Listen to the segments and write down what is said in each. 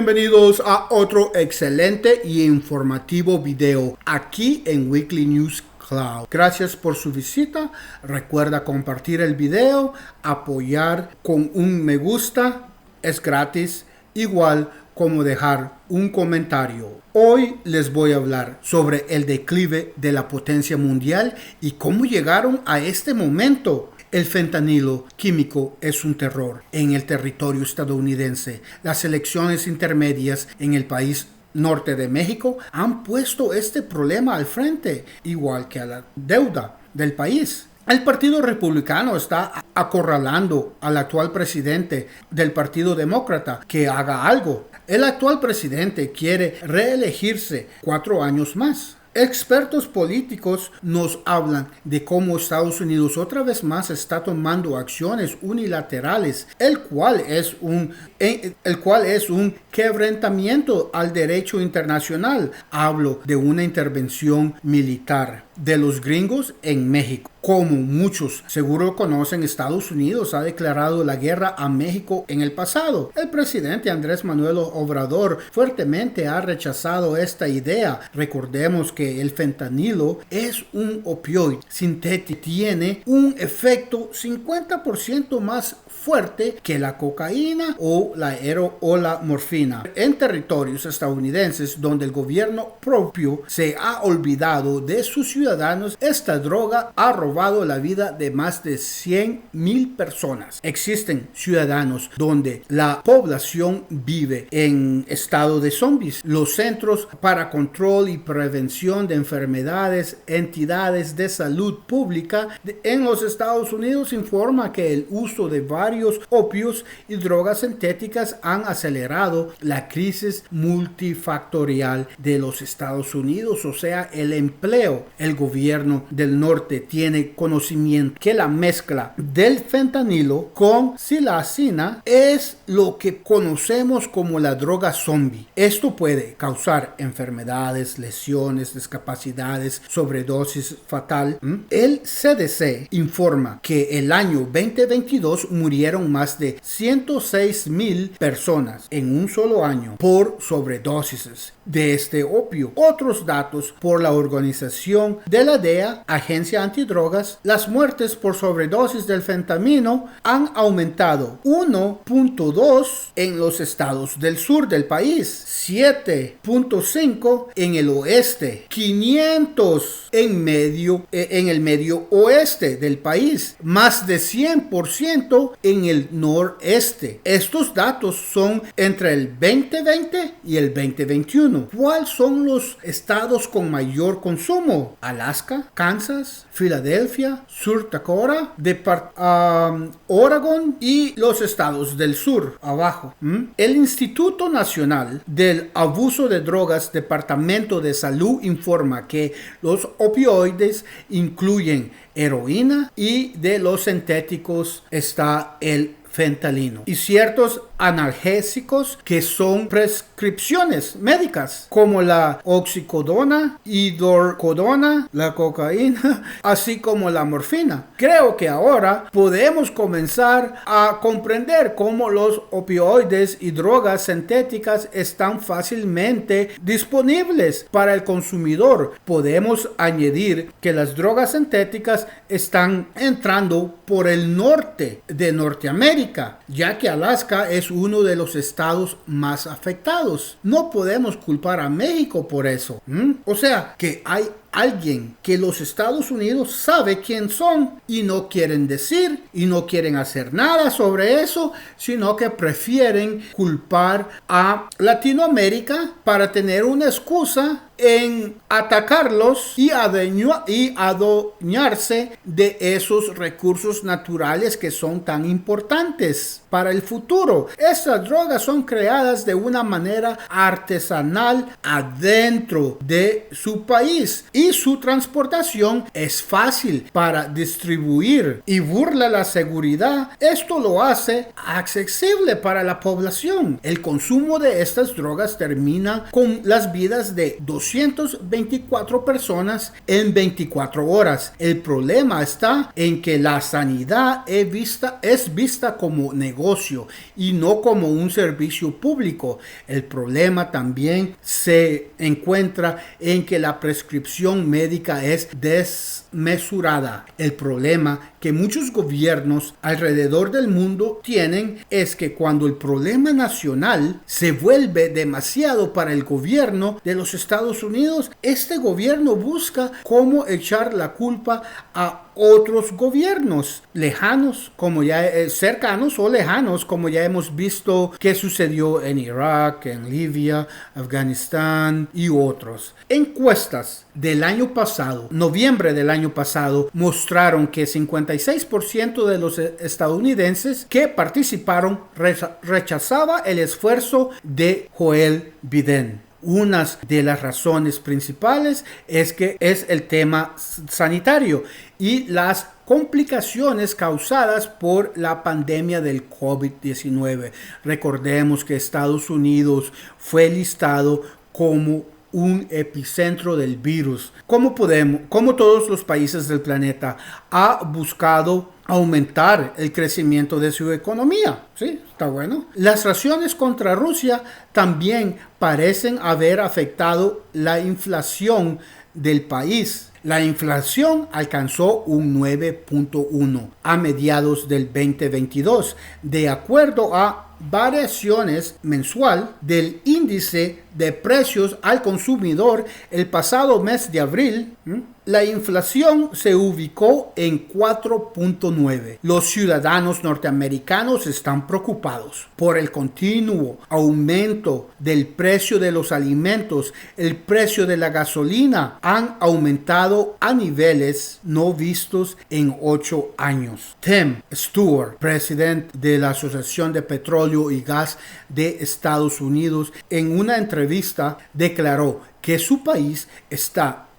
bienvenidos a otro excelente y informativo video aquí en Weekly News Cloud. Gracias por su visita. Recuerda compartir el video, apoyar con un me gusta, es gratis, igual como dejar un comentario. Hoy les voy a hablar sobre el declive de la potencia mundial y cómo llegaron a este momento. El fentanilo químico es un terror en el territorio estadounidense. Las elecciones intermedias en el país norte de México han puesto este problema al frente, igual que a la deuda del país. El Partido Republicano está acorralando al actual presidente del Partido Demócrata que haga algo. El actual presidente quiere reelegirse 4 años más. Expertos políticos nos hablan de cómo Estados Unidos otra vez más está tomando acciones unilaterales, el cual es un quebrantamiento al derecho internacional. Hablo de una intervención militar de los gringos en México. Como muchos seguro conocen, Estados Unidos ha declarado la guerra a México en el pasado. El presidente Andrés Manuel Obrador fuertemente ha rechazado esta idea. Recordemos que el fentanilo es un opioide sintético, tiene un efecto 50% más fuerte que la cocaína o la morfina. En territorios estadounidenses donde el gobierno propio se ha olvidado de sus ciudadanos, esta droga ha robado la vida de más de 100,000 personas. Existen ciudadanos donde la población vive en estado de zombies. Los Centros para Control y Prevención de Enfermedades, entidades de salud pública en los Estados Unidos informa que el uso de varios opios y drogas sintéticas han acelerado la crisis multifactorial de los Estados Unidos, o sea, el empleo. El gobierno del norte tiene conocimiento que la mezcla del fentanilo con psilocibina es lo que conocemos como la droga zombie. Esto puede causar enfermedades, lesiones, discapacidades, sobredosis fatal. El CDC informa que el año 2022 murieron más de 106,000 personas en un solo año por sobredosis de este opio. Otros datos por la organización de la DEA, Agencia Antidrogas, las muertes por sobredosis del fentanilo han aumentado 1.2 en los estados del sur del país, 7.5 en el oeste, 500 en el medio oeste del país, más de 100% en el noreste. Estos datos son entre el 2020 y el 2021. ¿Cuáles son los estados con mayor consumo? Alaska, Kansas, Filadelfia, Sur Dakota, Oregon y los estados del sur, abajo. El Instituto Nacional del Abuso de Drogas, Departamento de Salud, informa que los opioides incluyen heroína y de los sintéticos está el fentanilo y ciertos analgésicos que son prescripciones médicas como la oxicodona, hidrocodona, la cocaína, así como la morfina. Creo que ahora podemos comenzar a comprender cómo los opioides y drogas sintéticas están fácilmente disponibles para el consumidor. Podemos añadir que las drogas sintéticas están entrando por el norte de Norteamérica, ya que Alaska es uno de los estados más afectados. No podemos culpar a México por eso. O sea, que hay alguien que los Estados Unidos sabe quién son y no quieren decir y no quieren hacer nada sobre eso, sino que prefieren culpar a Latinoamérica para tener una excusa en atacarlos y adueñarse de esos recursos naturales que son tan importantes para el futuro. Estas drogas son creadas de una manera artesanal adentro de su país y su transportación es fácil para distribuir y burla la seguridad. Esto lo hace accesible para la población. El consumo de estas drogas termina con las vidas de 200 424 personas en 24 horas. El problema está en que la sanidad es vista como negocio y no como un servicio público. El problema también se encuentra en que la prescripción médica es desmesurada. El problema que muchos gobiernos alrededor del mundo tienen es que cuando el problema nacional se vuelve demasiado para el gobierno de los Estados Unidos, este gobierno busca cómo echar la culpa a otros gobiernos lejanos, cercanos o lejanos, como ya hemos visto que sucedió en Irak, en Libia, Afganistán y otros. Encuestas del año pasado, noviembre del año pasado, mostraron que 56% de los estadounidenses que participaron rechazaba el esfuerzo de Joe Biden. Una de las razones principales es que es el tema sanitario y las complicaciones causadas por la pandemia del COVID-19. Recordemos que Estados Unidos fue listado como un epicentro del virus. Como todos los países del planeta, ha buscado aumentar el crecimiento de su economía. Sí, está bueno. Las sanciones contra Rusia también parecen haber afectado la inflación del país. La inflación alcanzó un 9.1 a mediados del 2022, de acuerdo a variaciones mensual del índice de precios al consumidor el pasado mes de abril. La inflación se ubicó en 4.9. Los ciudadanos norteamericanos están preocupados por el continuo aumento del precio de los alimentos. El precio de la gasolina han aumentado a niveles no vistos en 8 años. Tim Stewart, presidente de la Asociación de Petróleo y Gas de Estados Unidos, en una entrevista declaró que su país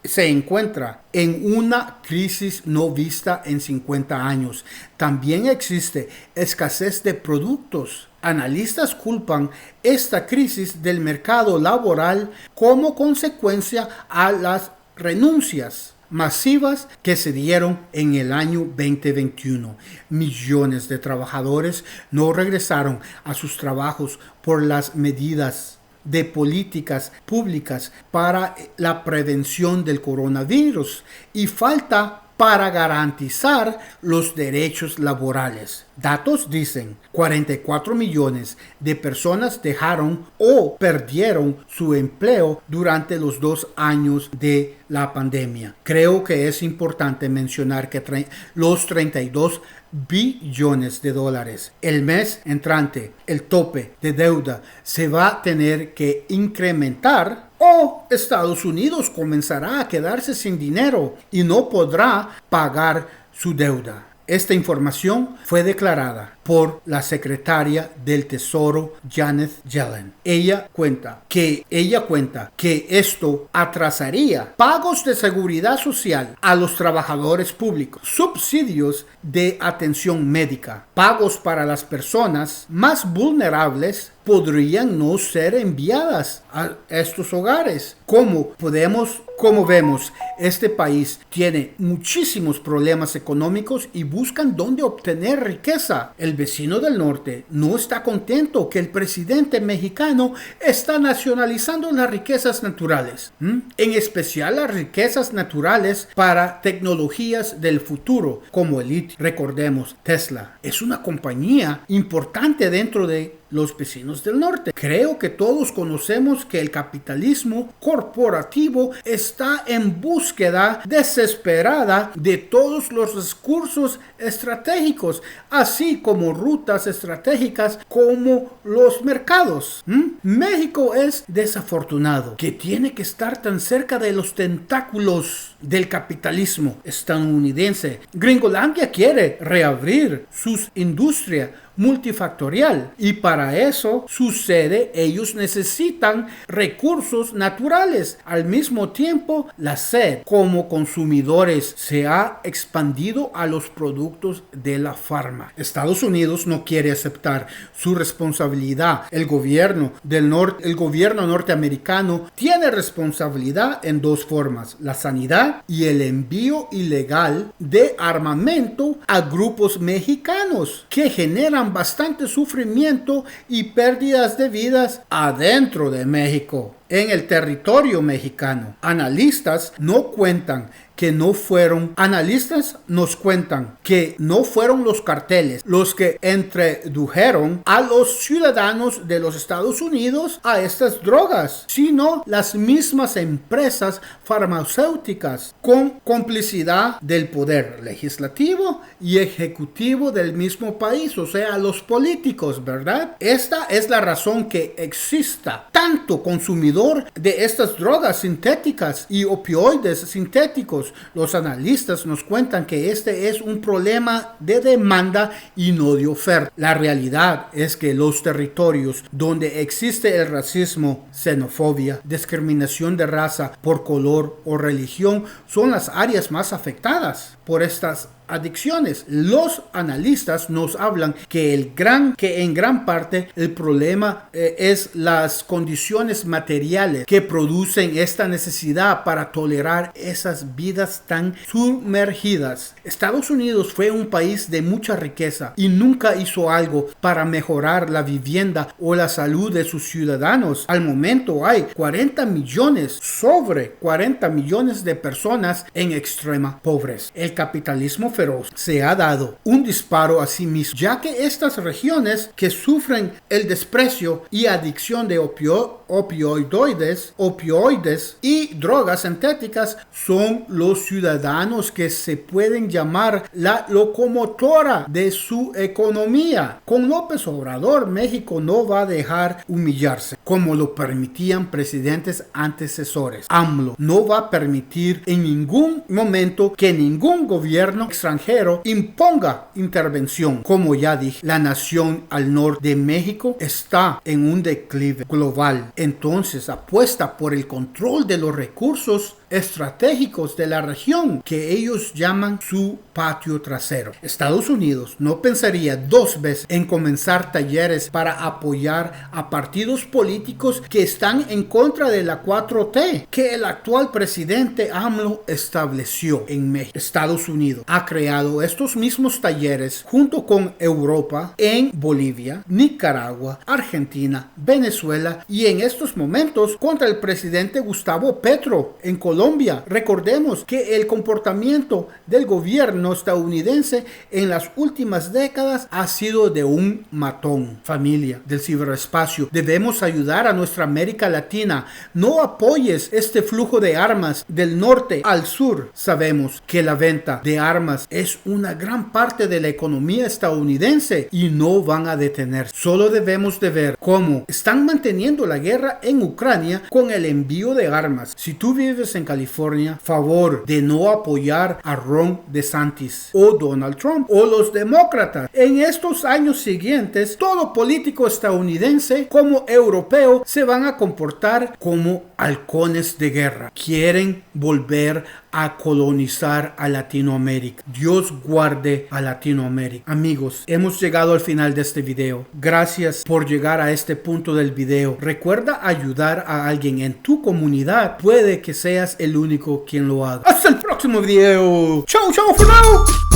se encuentra en una crisis no vista en 50 años. También existe escasez de productos. Analistas culpan esta crisis del mercado laboral como consecuencia a las renuncias masivas que se dieron en el año 2021. Millones de trabajadores no regresaron a sus trabajos por las medidas de políticas públicas para la prevención del coronavirus y falta para garantizar los derechos laborales. Datos dicen 44 millones de personas dejaron o perdieron su empleo durante los 2 años de la pandemia. Creo que es importante mencionar que los 32 billones de dólares el mes entrante, el tope de deuda se va a tener que incrementar o Estados Unidos comenzará a quedarse sin dinero y no podrá pagar su deuda. Esta información fue declarada por la secretaria del Tesoro Janet Yellen. Ella cuenta que esto atrasaría pagos de seguridad social a los trabajadores públicos, subsidios de atención médica, pagos para las personas más vulnerables podrían no ser enviadas a estos hogares. Como vemos, este país tiene muchísimos problemas económicos y buscan dónde obtener riqueza. El vecino del norte no está contento que el presidente mexicano está nacionalizando las riquezas naturales, en especial las riquezas naturales para tecnologías del futuro como el litio. Recordemos, Tesla es una compañía importante dentro de los vecinos del norte. Creo que todos conocemos que el capitalismo corporativo está en búsqueda desesperada de todos los recursos estratégicos, así como rutas estratégicas como los mercados. México es desafortunado que tiene que estar tan cerca de los tentáculos del capitalismo estadounidense. Gringolandia quiere reabrir sus industrias multifactorial y para eso sucede, ellos necesitan recursos naturales. Al mismo tiempo, la sed como consumidores se ha expandido a los productos de la farma. Estados Unidos no quiere aceptar su responsabilidad. El gobierno norteamericano tiene responsabilidad en dos formas: la sanidad y el envío ilegal de armamento a grupos mexicanos que generan bastante sufrimiento y pérdidas de vidas adentro de México, en el territorio mexicano. Analistas nos cuentan que no fueron los carteles los que introdujeron a los ciudadanos de los Estados Unidos a estas drogas, sino las mismas empresas farmacéuticas con complicidad del poder legislativo y ejecutivo del mismo país, o sea, los políticos, ¿verdad? Esta es la razón que exista tanto consumidor de estas drogas sintéticas y opioides sintéticos. Los analistas nos cuentan que este es un problema de demanda y no de oferta. La realidad es que los territorios donde existe el racismo, xenofobia, discriminación de raza por color o religión son las áreas más afectadas por estas adicciones. Los analistas nos hablan que en gran parte el problema es las condiciones materiales que producen esta necesidad para tolerar esas vidas tan sumergidas. Estados Unidos fue un país de mucha riqueza y nunca hizo algo para mejorar la vivienda o la salud de sus ciudadanos. Al momento hay sobre 40 millones de personas en extrema pobreza. El capitalismo feroz se ha dado un disparo a sí mismo, ya que estas regiones que sufren el desprecio y adicción de opioides y drogas sintéticas son los ciudadanos que se pueden llamar la locomotora de su economía. Con López Obrador, México no va a dejar humillarse como lo permitían presidentes antecesores. AMLO no va a permitir en ningún momento que ningún gobierno extranjero imponga intervención. Como ya dije, la nación al norte de México está en un declive global. Entonces apuesta por el control de los recursos estratégicos de la región que ellos llaman su patio trasero. Estados Unidos no pensaría dos veces en comenzar talleres para apoyar a partidos políticos que están en contra de la 4T que el actual presidente AMLO estableció en México. Estados Unidos ha creado estos mismos talleres junto con Europa en Bolivia, Nicaragua, Argentina, Venezuela y en estos momentos contra el presidente Gustavo Petro en Colombia. Recordemos que el comportamiento del gobierno estadounidense en las últimas décadas ha sido de un matón. Familia del ciberespacio, debemos ayudar a nuestra América Latina. No apoyes este flujo de armas del norte al sur. Sabemos que la venta de armas es una gran parte de la economía estadounidense y no van a detener. Solo debemos de ver cómo están manteniendo la guerra en Ucrania con el envío de armas. Si tú vives en California, favor de no apoyar a Ron DeSantis o Donald Trump o los demócratas. En estos años siguientes, todo político estadounidense como europeo se van a comportar como halcones de guerra. Quieren volver a colonizar a Latinoamérica. Dios guarde a Latinoamérica. Amigos, hemos llegado al final de este video. Gracias por llegar a este punto del video. Recuerda ayudar a alguien en tu comunidad. Puede que seas el único quien lo haga. Hasta el próximo video. Chao, chao for now.